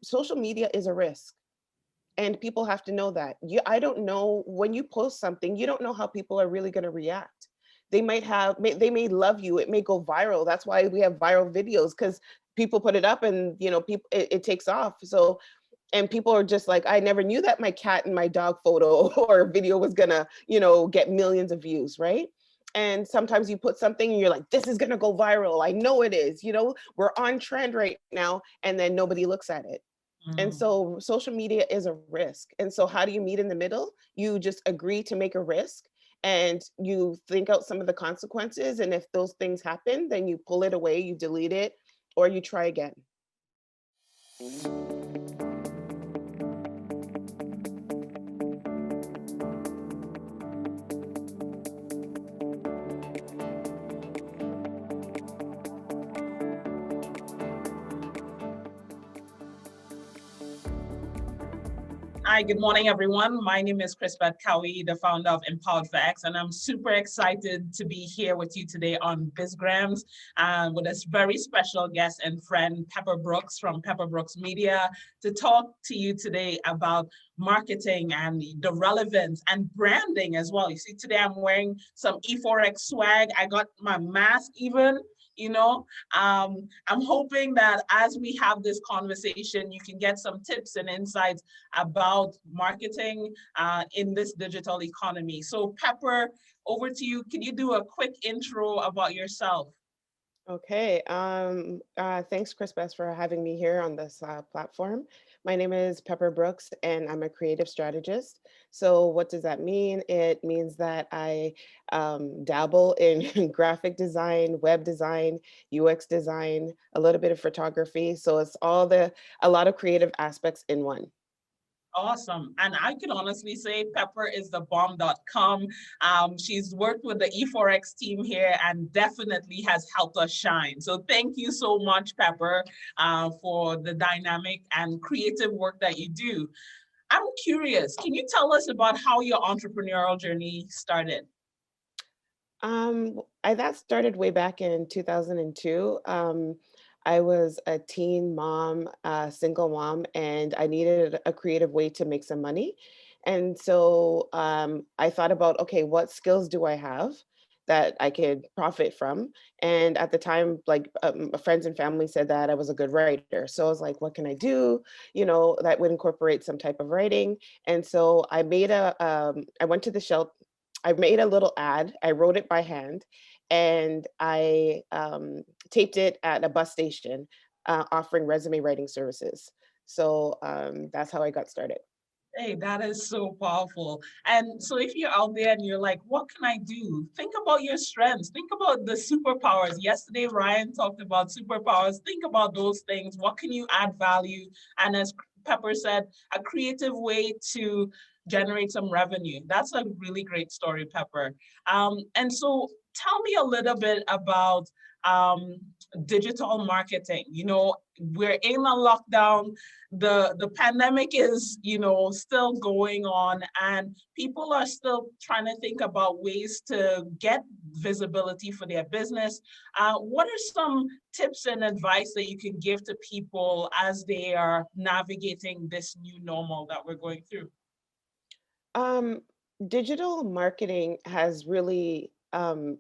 social media is a risk. And people have to know that. I don't know, when you post something, you don't know how people are really going to react. They may love you. It may go viral. That's why we have viral videos, because people put it up and, people, it takes off. So, and people are just like, I never knew that my cat and my dog photo or video was gonna, get millions of views, right? And sometimes you put something and you're like, this is gonna go viral. I know it is, we're on trend right now, and then nobody looks at it. And Mm. so social media is a risk. And so how do you meet in the middle? You just agree to make a risk, and you think out some of the consequences. And if those things happen, then you pull it away, you delete it, or you try again. Hi, good morning, everyone. My name is Chris-Beth Cowie, the founder of Empowered for X, and I'm super excited to be here with you today on BizGrams with a very special guest and friend, PepperBrooks from PepperBrooks Media, to talk to you today about marketing and the relevance and branding as well. You see, today I'm wearing some E4X swag. I got my mask even. I'm hoping that as we have this conversation, you can get some tips and insights about marketing in this digital economy. So Pepper, over to you. Can you do a quick intro about yourself? Okay. Thanks, Chris-Beth, for having me here on this platform. My name is Pepper Brooks, and I'm a creative strategist. So, what does that mean? It means that I dabble in graphic design, web design, UX design, a little bit of photography. So it's a lot of creative aspects in one. Awesome. And I can honestly say Pepper is the bomb.com. She's worked with the E4X team here and definitely has helped us shine. So thank you so much, Pepper, for the dynamic and creative work that you do. I'm curious, can you tell us about how your entrepreneurial journey started? That started way back in 2002. I was a teen mom, single mom, and I needed a creative way to make some money. And so I thought about, okay, what skills do I have that I could profit from? And at the time, like friends and family said that I was a good writer. So I was like, what can I do? That would incorporate some type of writing. And so I went to the shelf. I made a little ad. I wrote it by hand, and I taped it at a bus station, offering resume writing services. So that's how I got started. Hey, that is so powerful. And so if you're out there and you're like, what can I do? Think about your strengths. Think about the superpowers. Yesterday, Ryan talked about superpowers. Think about those things. What can you add value? And as Pepper said, a creative way to generate some revenue. That's a really great story, Pepper. And so tell me a little bit about um, digital marketing. We're in a lockdown. The pandemic is still going on, and people are still trying to think about ways to get visibility for their business. What are some tips and advice that you can give to people as they are navigating this new normal that we're going through? Um, Digital marketing has really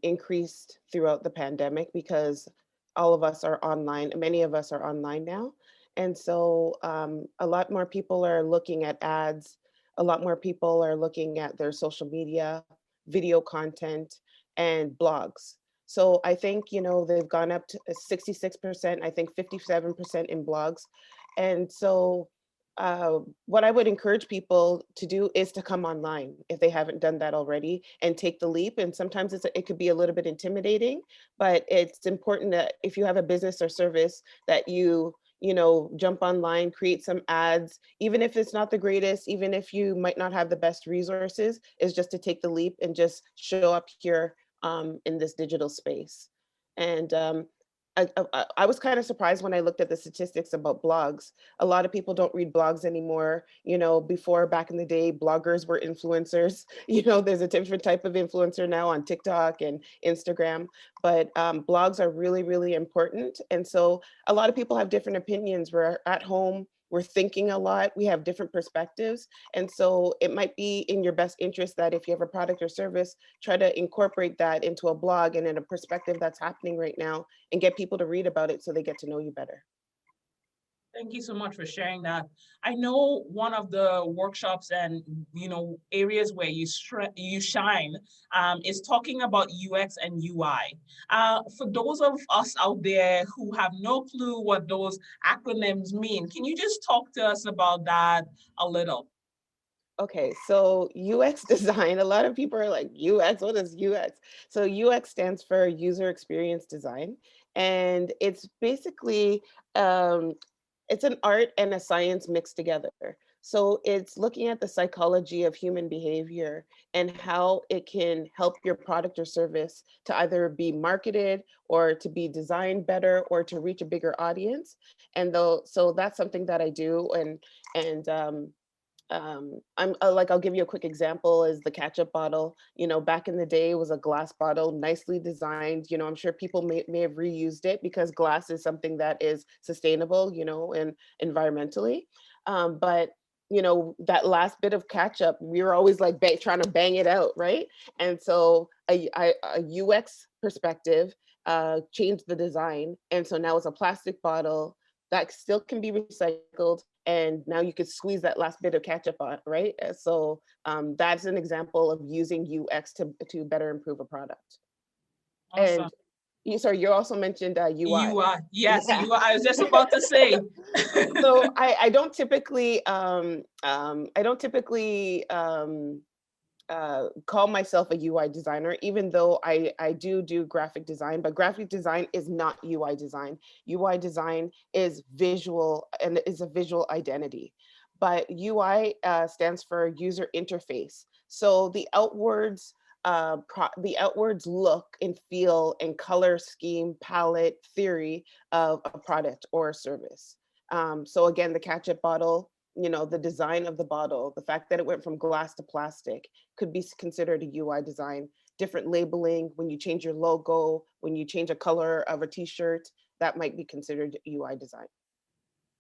increased throughout the pandemic because all of us are online. Many of us are online now. And so a lot more people are looking at ads. A lot more people are looking at their social media, video content, and blogs. So I think, they've gone up to 66%, I think 57% in blogs. And so what I would encourage people to do is to come online if they haven't done that already and take the leap. And sometimes it could be a little bit intimidating, but it's important that if you have a business or service that jump online, create some ads, even if it's not the greatest, even if you might not have the best resources, is just to take the leap and just show up here in this digital space. And I was kind of surprised when I looked at the statistics about blogs. A lot of people don't read blogs anymore. Before, back in the day, bloggers were influencers. There's a different type of influencer now on TikTok and Instagram, but blogs are really, really important. And so a lot of people have different opinions. We're at home, we're thinking a lot, we have different perspectives. And so it might be in your best interest that if you have a product or service, try to incorporate that into a blog and in a perspective that's happening right now and get people to read about it so they get to know you better. Thank you so much for sharing that. I know one of the workshops and areas where you shine is talking about UX and UI. For those of us out there who have no clue what those acronyms mean, can you just talk to us about that a little? Okay, so UX design, a lot of people are like, UX, what is UX? So UX stands for user experience design, and it's basically um, it's an art and a science mixed together. So it's looking at the psychology of human behavior and how it can help your product or service to either be marketed or to be designed better or to reach a bigger audience. And though, so that's something that I do, and I'm like, I'll give you a quick example is the ketchup bottle. Back in the day, it was a glass bottle, nicely designed. I'm sure people may have reused it because glass is something that is sustainable, and environmentally. But that last bit of ketchup, we were always like trying to bang it out, right? And so a UX perspective changed the design, and so now it's a plastic bottle that still can be recycled, and now you could squeeze that last bit of ketchup on, right? So that's an example of using UX to better improve a product. Awesome. And you also mentioned UI. UI. Yes, Yeah. UI. I was just about to say. So I don't typically call myself a UI designer, even though I do graphic design, but graphic design is not UI design. UI design is visual and is a visual identity. But UI stands for user interface. So the outwards look and feel and color scheme, palette, theory of a product or a service. So again, the ketchup bottle, the design of the bottle, the fact that it went from glass to plastic could be considered a UI design. Different labeling, when you change your logo, when you change a color of a t-shirt, that might be considered UI design.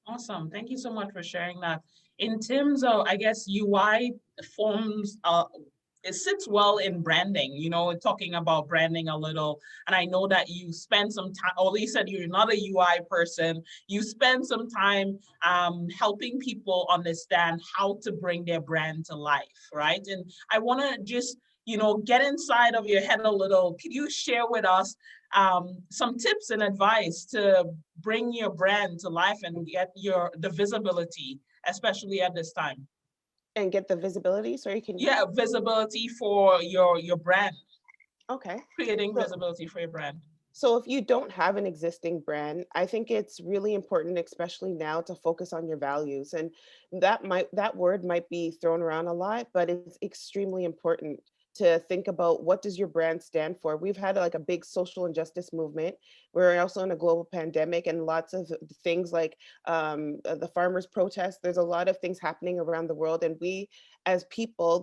Awesome. Thank you so much for sharing that. In terms of, I guess, UI forms, it sits well in branding, talking about branding a little. And I know that you spend some time, although you said you're not a UI person, you spend some time helping people understand how to bring their brand to life, right? And I want to just, get inside of your head a little. Could you share with us some tips and advice to bring your brand to life and get the visibility, especially at this time? And get the visibility, so you can. Yeah, visibility for your brand, Okay. creating So visibility for your brand. So if you don't have an existing brand, I think it's really important, especially now, to focus on your values. And that word might be thrown around a lot, but it's extremely important to think about what does your brand stand for. We've had like a big social injustice movement. We're also in a global pandemic and lots of things like the farmers protest. There's a lot of things happening around the world, and we as people,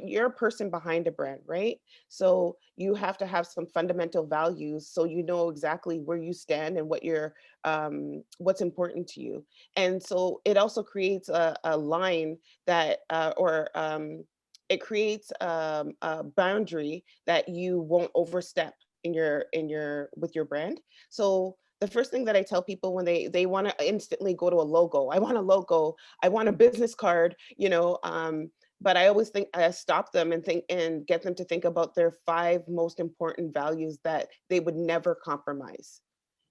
you're a person behind a brand, right? So you have to have some fundamental values so you know exactly where you stand and what's important to you. And so it also creates a line that or it creates a boundary that you won't overstep in your with your brand. So the first thing that I tell people when they want to instantly go to a logo, I want a logo, I want a business card, but I always think I stop them and think and get them to think about their 5 most important values that they would never compromise.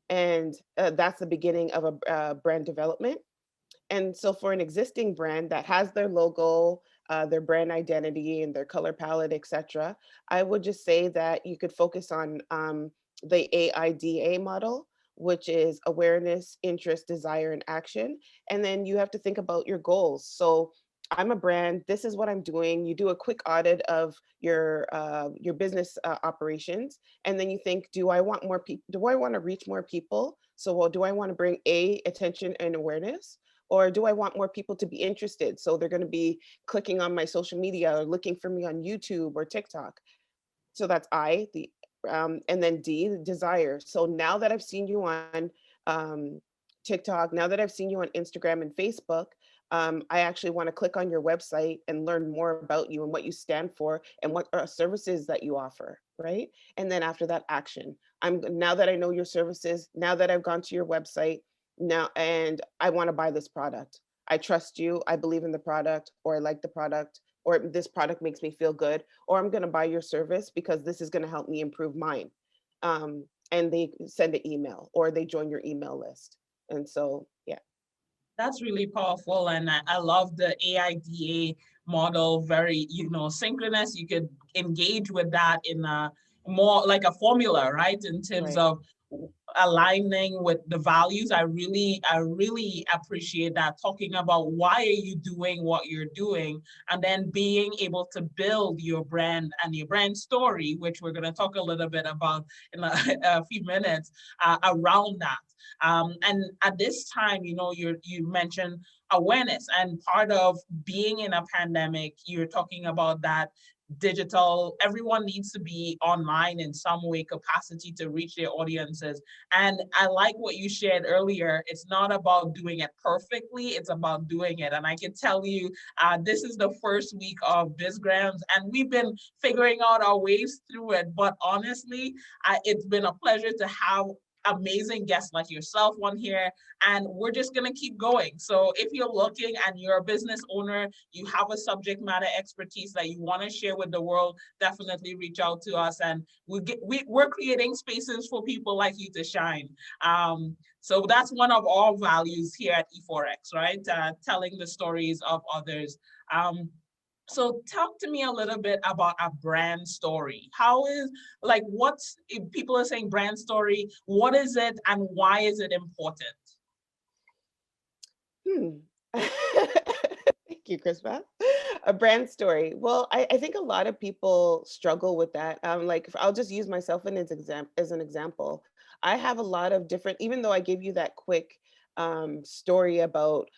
And that's the beginning of a brand development. And so for an existing brand that has their logo, their brand identity and their color palette, etc., I would just say that you could focus on the AIDA model, which is awareness, interest, desire, and action. And then you have to think about your goals. So I'm a brand. This is what I'm doing. You do a quick audit of your business operations, and then you think, do I want more people? Do I want to reach more people? So, well, do I want to bring attention and awareness? Or do I want more people to be interested? So they're going to be clicking on my social media or looking for me on YouTube or TikTok. So that's and then D, the desire. So now that I've seen you on um, TikTok, now that I've seen you on Instagram and Facebook, I actually want to click on your website and learn more about you and what you stand for and what are services that you offer, right? And then after that, action. Now that I know your services, now that I've gone to your website, now and I want to buy this product. I trust you, I believe in the product, or I like the product, or this product makes me feel good, or I'm going to buy your service because this is going to help me improve mine. And they send an email or they join your email list. And so, yeah. That's really powerful. And I love the AIDA model, very, synchronous. You could engage with that in a more like a formula, right? In terms Right. of aligning with the values. I really appreciate that. Talking about why are you doing what you're doing, and then being able to build your brand and your brand story, which we're going to talk a little bit about in a few minutes, around that. And at this time, you mentioned awareness, and part of being in a pandemic, you're talking about that digital, everyone needs to be online in some way capacity to reach their audiences. And I like what you shared earlier. It's not about doing it perfectly, it's about doing it. And I can tell you, this is the first week of BizGrams, and we've been figuring out our ways through it. But honestly, it's been a pleasure to have amazing guests like yourself on here, and we're just going to keep going. So if you're looking and you're a business owner, you have a subject matter expertise that you want to share with the world, definitely reach out to us, and we're creating spaces for people like you to shine. So that's one of our values here at E4X, right? Telling the stories of others. So talk to me a little bit about a brand story. How is, like, if people are saying brand story, what is it and why is it important? Hmm. Thank you, Chris-Beth. A brand story. Well, I think a lot of people struggle with that. Like, I'll just use myself as an example. I have a lot of different, even though I gave you that quick story about,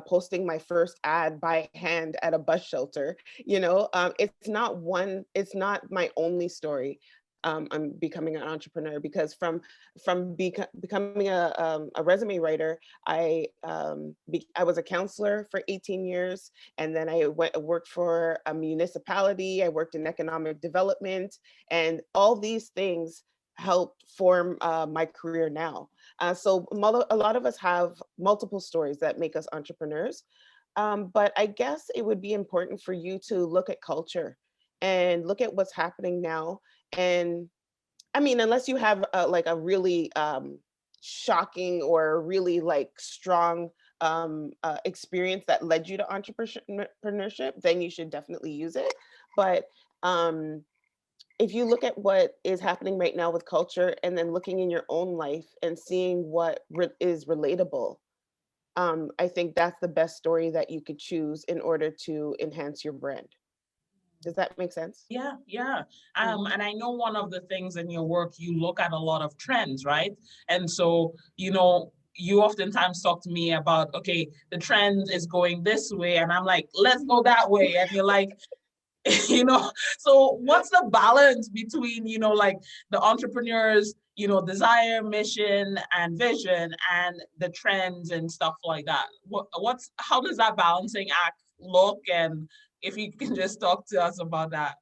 posting my first ad by hand at a bus shelter, it's not my only story. I'm becoming an entrepreneur because from becoming a resume writer, I was a counselor for 18 years, and then worked for a municipality. I worked in economic development, and all these things helped form my career now. So a lot of us have multiple stories that make us entrepreneurs. But I guess it would be important for you to look at culture and look at what's happening now. And I mean, unless you have like a really shocking or really like strong experience that led you to entrepreneurship, then you should definitely use it. But um, if you look at what is happening right now with culture and then looking in your own life and seeing what is relatable, I think that's the best story that you could choose in order to enhance your brand. Does that make sense? Yeah, yeah. Mhm. And I know one of the things in your work, you look at a lot of trends, right? And so, you oftentimes talk to me about, okay, the trend is going this way. And I'm like, let's go that way. And you're like, you know, so what's the balance between, like the entrepreneur's, desire, mission, and vision, and the trends and stuff like that? How does that balancing act look? And if you can just talk to us about that.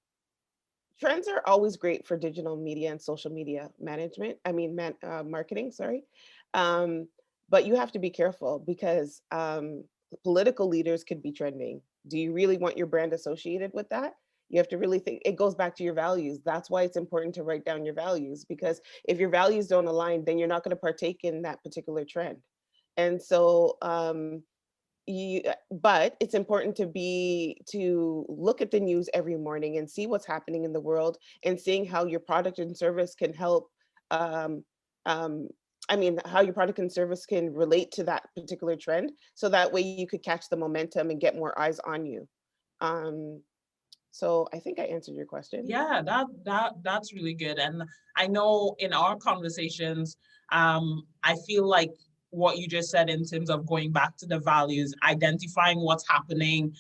Trends are always great for digital media and social media management. I mean, marketing, sorry. Um, but you have to be careful because political leaders could be trending. Do you really want your brand associated with that? You have to really think. It goes back to your values. That's why it's important to write down your values, because if your values don't align, then you're not going to partake in that particular trend. And so but it's important to look at the news every morning and see what's happening in the world and seeing how your product and service can help um, um, I mean, how your product and service can relate to that particular trend, so that way you could catch the momentum and get more eyes on you. um, so I think I answered your question. Yeah, that's really good. And I know in our conversations, I feel like what you just said in terms of going back to the values, identifying what's happening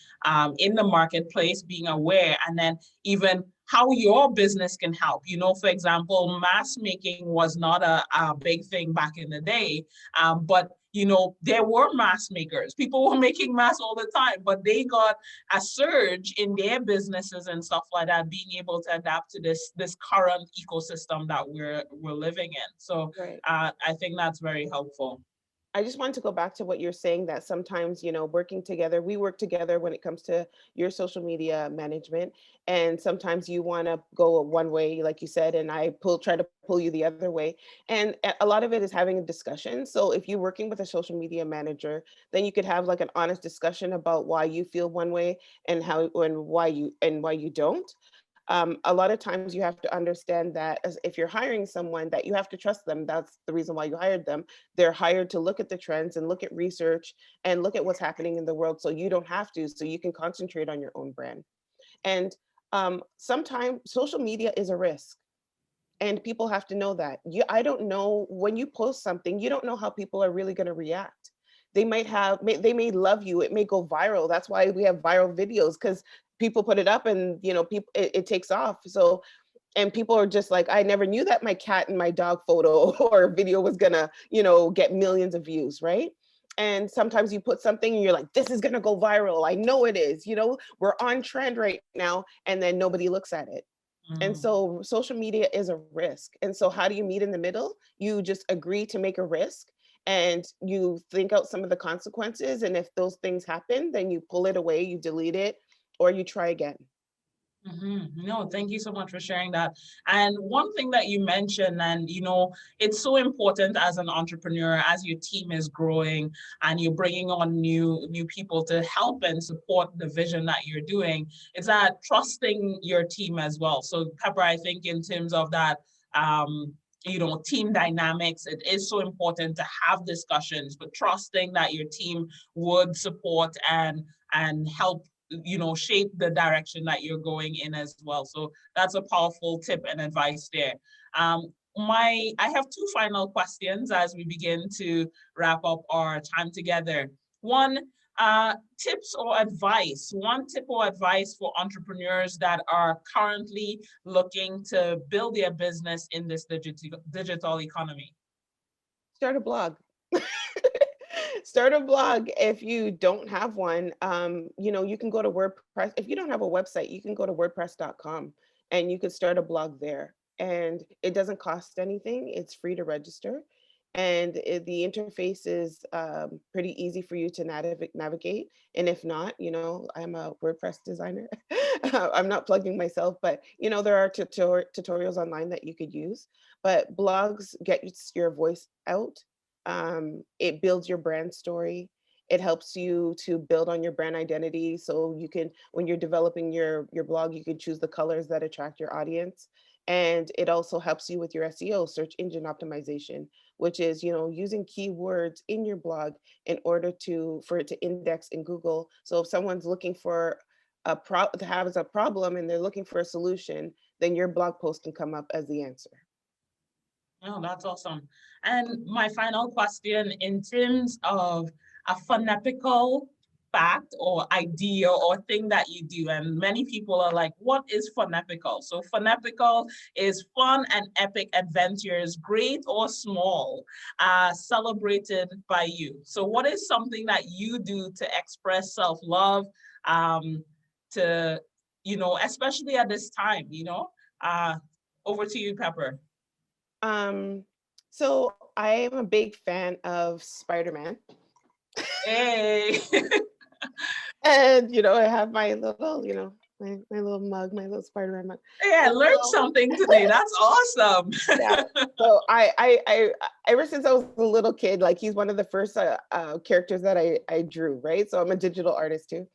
in the marketplace, being aware, and then even how your business can help. You know, for example, mask making was not a big thing back in the day, but you know, there were mask makers. People were making masks all the time, but they got a surge in their businesses and stuff like that, being able to adapt to this current ecosystem that we're living in. So Right. I think that's very helpful. I just wanted to go back to what you're saying, that sometimes, working together, we work together when it comes to your social media management. And sometimes you want to go one way, like you said, and try to pull you the other way. And a lot of it is having a discussion. So if you're working with a social media manager, then you could have like an honest discussion about why you feel one way and why you don't. A lot of times you have to understand that if you're hiring someone, that you have to trust them. That's the reason why you hired them. They're hired to look at the trends and look at research and look at what's happening in the world, so you don't have to, so you can concentrate on your own brand. And sometimes social media is a risk, and people have to know that. I don't know, when you post something, you don't know how people are really going to react. They may love you, it may go viral. That's why we have viral videos, because people put it up and people, it takes off. So, and people are just like, I never knew that my cat and my dog photo or video was gonna get millions of views, right? And sometimes you put something and you're like, this is gonna go viral, I know it is, we're on trend right now, and then nobody looks at it. And Mm. so social media is a risk. And so how do you meet in the middle? You just agree to make a risk, and you think out some of the consequences. And if those things happen, then you pull it away, you delete it, or you try again. No, thank you so much for sharing that. And one thing that you mentioned, and you know, it's so important as an entrepreneur, as your team is growing and you're bringing on new people to help and support the vision that you're doing, is that trusting your team as well. So, Pepper, I think in terms of that, you know, team dynamics, it is so important to have discussions, but trusting that your team would support and help, you know, shape the direction that you're going in as well. So that's a powerful tip and advice there. I have two final questions as we begin to wrap up our time together. One, tips or advice, one tip or advice for entrepreneurs that are currently looking to build their business in this digital economy. Start a blog. Start a blog. If you don't have one, you can go to WordPress. If you don't have a website, you can go to wordpress.com and you could start a blog there. And it doesn't cost anything. It's free to register. And the interface is pretty easy for you to navigate. And if not, I'm a WordPress designer. I'm not plugging myself, but there are tutorials online that you could use. But blogs get your voice out. It builds your brand story. It helps you to build on your brand identity. So you can, when you're developing your blog, you can choose the colors that attract your audience. And it also helps you with your SEO, search engine optimization, which is, using keywords in your blog in order for it to index in Google. So if someone's looking for has a problem and they're looking for a solution, then your blog post can come up as the answer. Oh, that's awesome. And my final question, in terms of a phonetical fact or idea or thing that you do, and many people are like, what is phonetical? So phonetical is fun and epic adventures, great or small, celebrated by you. So what is something that you do to express self-love, to, you know, especially at this time, you know? Over to you, Pepper. Um, so I am a big fan of Spider-Man. Hey. And I have my little, my little mug, my little Spider-Man mug. Hey, I And learned so something today. That's awesome. yeah. So ever since I was a little kid, like he's one of the first characters that I drew, right? So I'm a digital artist too.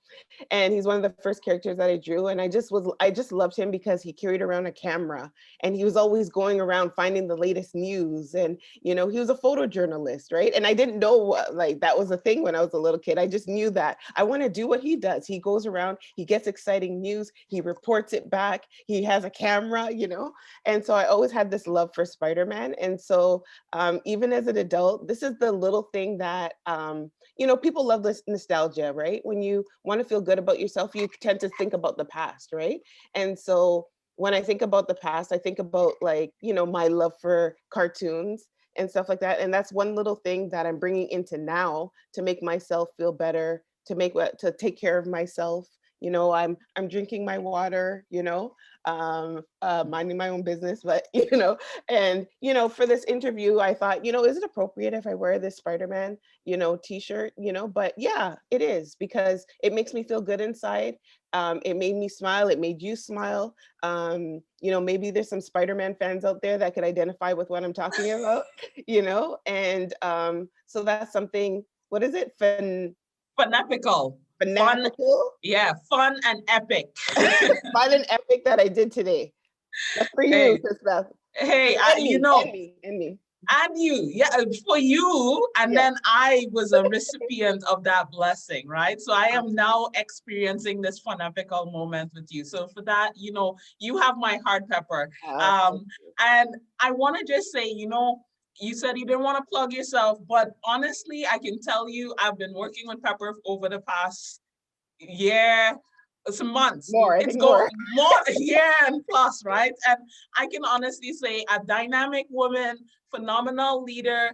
And he's one of the first characters that I drew. And I just loved him because he carried around a camera and he was always going around finding the latest news. And, he was a photojournalist, right? And I didn't know like that was a thing when I was a little kid. I just knew that I want to do what he does. He goes around, he gets exciting news, he reports it back, he has a camera, And so I always had this love for Spider-Man. And so even as an adult, this is the little thing that, people love this nostalgia, right? When you want to feel good about yourself, you tend to think about the past, right? And so when I think about the past, I think about like, my love for cartoons and stuff like that. And that's one little thing that I'm bringing into now to make myself feel better, to take care of myself. I'm drinking my water, minding my own business, but and for this interview, I thought, is it appropriate if I wear this Spider-Man, t-shirt, but yeah, it is because it makes me feel good inside. It made me smile. It made you smile. Maybe there's some Spider-Man fans out there that could identify with what I'm talking about, and so that's something, what is it? Fanapical. Fun. Fanatical? Yeah, fun and epic. Fun and epic that I did today. That's for you, Hey, Chris-Beth. hey, And me, and me, and me. and you, yeah, for you, and Yes. then I was a recipient of that blessing, right? So I am now experiencing this fun epical moment with you. So for that, you have my heart, Pepper. Thank you. And I want to just say, you said you didn't want to plug yourself, but honestly, I can tell you, I've been working with Pepper over the past year, some months. More, I It's think go more. more year and plus, right? And I can honestly say a dynamic woman, phenomenal leader,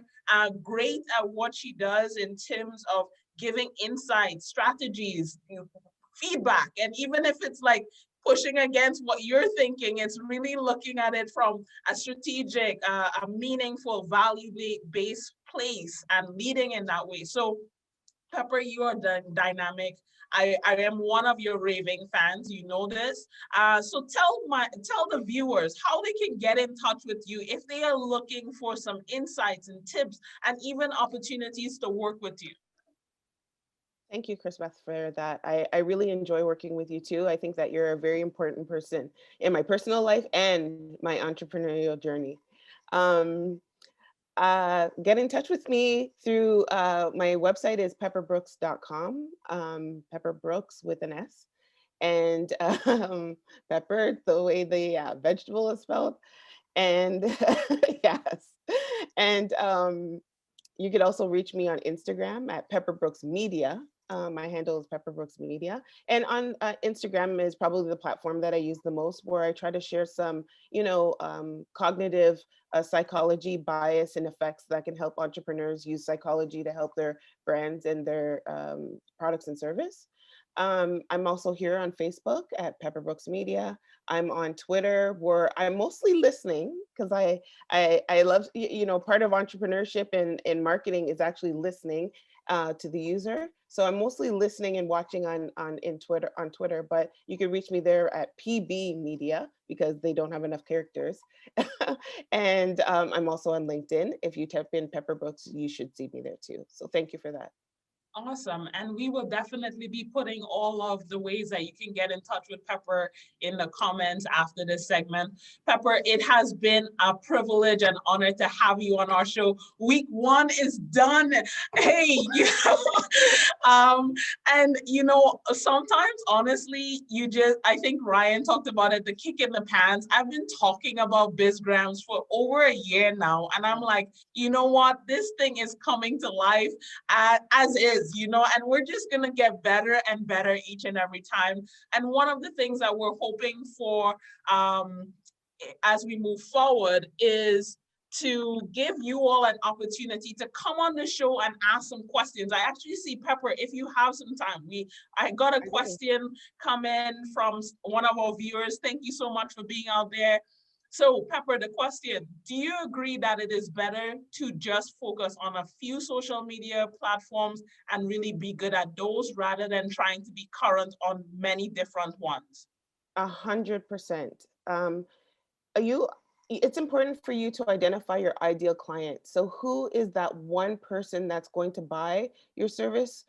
great at what she does in terms of giving insights, strategies, feedback. And even if it's like pushing against what you're thinking, it's really looking at it from a strategic, a meaningful, value-based place and leading in that way. So Pepper, you are dynamic. I am one of your raving fans. You know this. So tell the viewers how they can get in touch with you if they are looking for some insights and tips and even opportunities to work with you. Thank you, Chris-Beth, for that. I really enjoy working with you too. I think that you're a very important person in my personal life and my entrepreneurial journey. Um, get in touch with me through my website is pepperbrooks.com, pepperbrooks with an S, and pepper, the way the vegetable is spelled. And yes, and you could also reach me on Instagram at PepperBrooks Media. My handle is PepperBrooks Media. And on Instagram is probably the platform that I use the most, where I try to share some, cognitive psychology bias and effects that can help entrepreneurs use psychology to help their brands and their products and service. I'm also here on Facebook at PepperBrooks Media. I'm on Twitter, where I'm mostly listening because I love, part of entrepreneurship and marketing is actually listening to the user. So I'm mostly listening and watching on Twitter, but you can reach me there at PB Media because they don't have enough characters. And I'm also on LinkedIn. If you type in PepperBrooks, you should see me there too. So thank you for that. Awesome. And we will definitely be putting all of the ways that you can get in touch with Pepper in the comments after this segment. Pepper, it has been a privilege and honor to have you on our show. Week 1 is done. Hey, and sometimes honestly, I think Ryan talked about it, the kick in the pants. I've been talking about BizGrams for over a year now. And I'm like, you know what? This thing is coming to life as is, and we're just going to get better and better each and every time. And one of the things that we're hoping for as we move forward is to give you all an opportunity to come on the show and ask some questions. I actually see, Pepper, if you have some time, I got a question come in from one of our viewers. Thank you so much for being out there. So, Pepper, the question, do you agree that it is better to just focus on a few social media platforms and really be good at those rather than trying to be current on many different ones? 100%. It's important for you to identify your ideal client. So who is that one person that's going to buy your service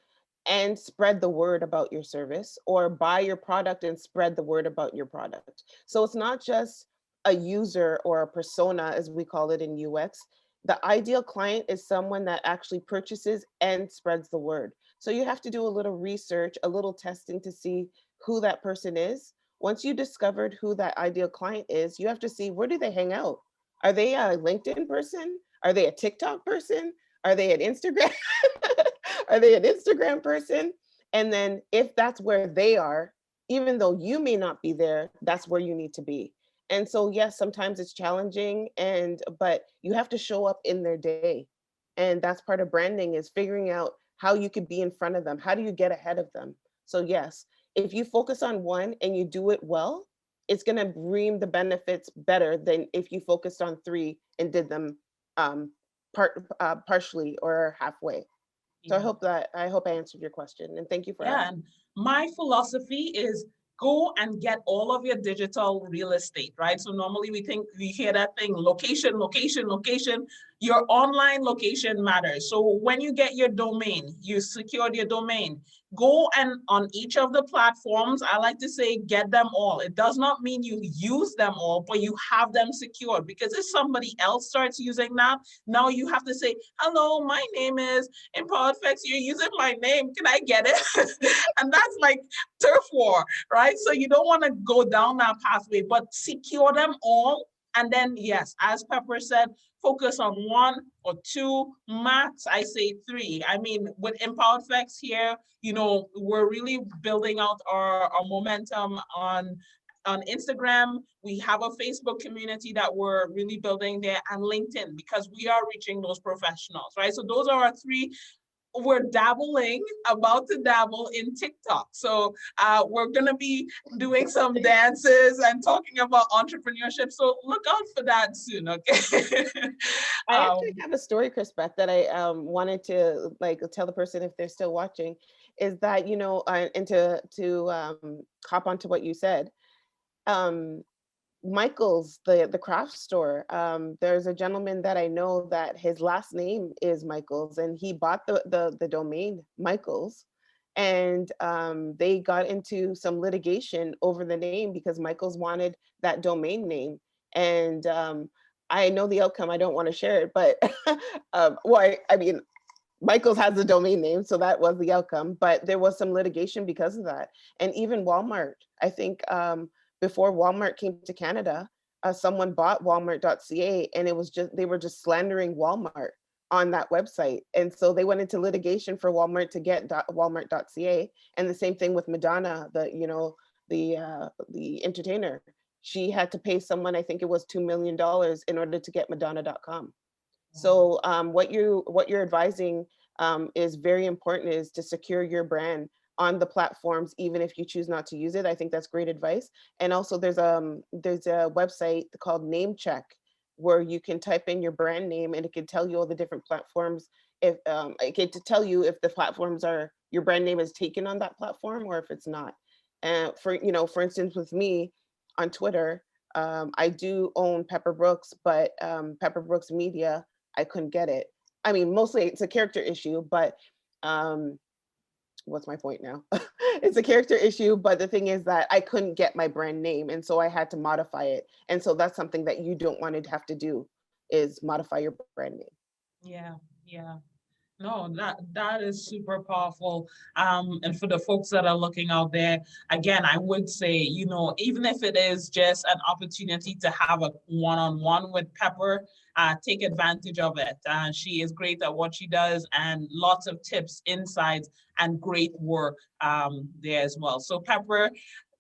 and spread the word about your service, or buy your product and spread the word about your product? So it's not just a user or a persona, as we call it in UX. The ideal client is someone that actually purchases and spreads the word. So you have to do a little research, a little testing to see who that person is. Once you discovered who that ideal client is, you have to see, where do they hang out? Are they a LinkedIn person? Are they a TikTok person? Are they an Instagram? Are they an Instagram person? And then if that's where they are, even though you may not be there, that's where you need to be. And so, yes, sometimes it's challenging, but you have to show up in their day. And that's part of branding, is figuring out how you could be in front of them. How do you get ahead of them? So yes, if you focus on one and you do it well, it's going to reap the benefits better than if you focused on three and did them partially or halfway. So Yeah. I hope I answered your question, and thank you for Yeah, asking. and my philosophy is go and get all of your digital real estate, right? So normally we hear that thing, location, location, location. Your online location matters. So when you get your domain, you secured your domain, go and on each of the platforms, I like to say, get them all. It does not mean you use them all, but you have them secured, because if somebody else starts using that, now you have to say, hello, my name is Imperfect, you're using my name, can I get it? And that's like turf war, right? So you don't want to go down that pathway, but secure them all. And then, yes, as Pepper said, focus on one or two, max, I say three. I mean, with Empowered Flex here, we're really building out our momentum on Instagram. We have a Facebook community that we're really building there, and LinkedIn, because we are reaching those professionals, right? So those are our three. We're about to dabble in TikTok. So we're going to be doing some dances and talking about entrepreneurship. So look out for that soon, okay? I actually um, have a story, Chris-Beth, that I wanted to like tell the person if they're still watching, is that and to hop onto what you said. Um, Michael's, the craft store. There's a gentleman that I know that his last name is Michaels, and he bought the domain Michaels, and they got into some litigation over the name because Michaels wanted that domain name, and I know the outcome. I don't want to share it, but I mean, Michaels has the domain name, so that was the outcome. But there was some litigation because of that, and even Walmart. I think before Walmart came to Canada, someone bought Walmart.ca, and they were just slandering Walmart on that website, and so they went into litigation for Walmart to get Walmart.ca. And the same thing with Madonna, the entertainer. She had to pay someone, I think it was $2 million, in order to get Madonna.com. So what you're advising is very important, is to secure your brand on the platforms, even if you choose not to use it. I think that's great advice. And also there's a website called Name Check, where you can type in your brand name and it can tell you all the different platforms. If it can to tell you if the platforms are your brand name is taken on that platform or if it's not. And for instance, with me on Twitter, I do own PepperBrooks, but PepperBrooks Media, I couldn't get it. I mean, mostly it's a character issue, but um, what's my point now? It's a character issue, but the thing is that I couldn't get my brand name, and so I had to modify it. And so that's something that you don't want to have to do, is modify your brand name. yeah, yeah. No, that is super powerful. And for the folks that are looking out there, again, I would say, even if it is just an opportunity to have a one-on-one with Pepper, take advantage of it. She is great at what she does, and lots of tips, insights, and great work there as well. So Pepper,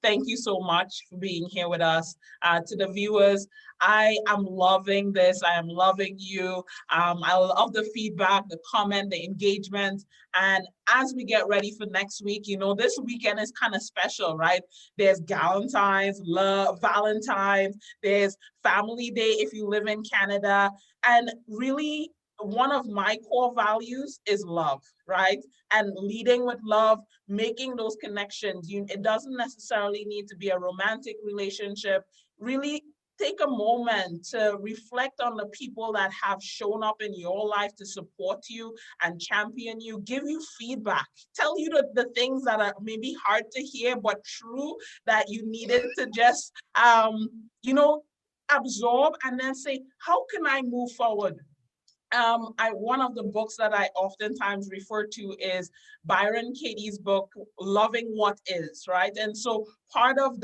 thank you so much for being here with us. To the viewers, I am loving this. I am loving you. I love the feedback, the comment, the engagement. And as we get ready for next week, this weekend is kind of special, right? There's Galentine's, love, Valentine's, there's Family Day if you live in Canada. And really, one of my core values is love, right? And leading with love, making those connections. It doesn't necessarily need to be a romantic relationship. Really take a moment to reflect on the people that have shown up in your life to support you and champion you, give you feedback, tell you the things that are maybe hard to hear, but true, that you needed to just, absorb, and then say, how can I move forward? One of the books that I oftentimes refer to is Byron Katie's book, Loving What Is, right? And so part of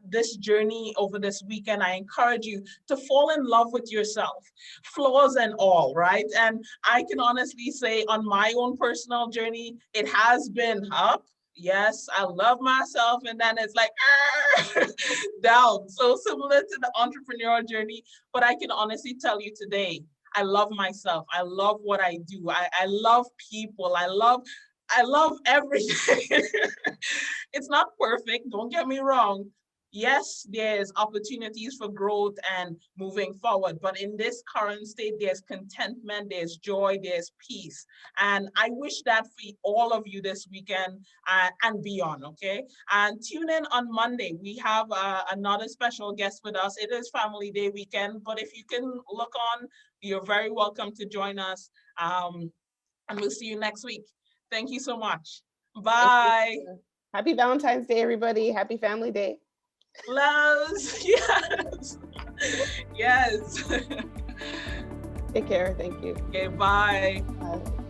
this journey over this weekend, I encourage you to fall in love with yourself, flaws and all, right? And I can honestly say on my own personal journey, it has been up Yes, I love myself. And then it's like, down. So similar to the entrepreneurial journey. But I can honestly tell you today, I love myself. I love what I do. I love people. I love everything. It's not perfect, don't get me wrong. Yes, there's opportunities for growth and moving forward, but in this current state, there's contentment, there's joy, there's peace. And I wish that for all of you this weekend and beyond, okay? And tune in on Monday. We have another special guest with us. It is Family Day weekend, but if you can look on, you're very welcome to join us. And we'll see you next week. Thank you so much. Thank you. Bye. Happy Valentine's Day, everybody. Happy Family Day. Loves. Yes. Yes. Take care. Thank you. Okay, bye. Bye.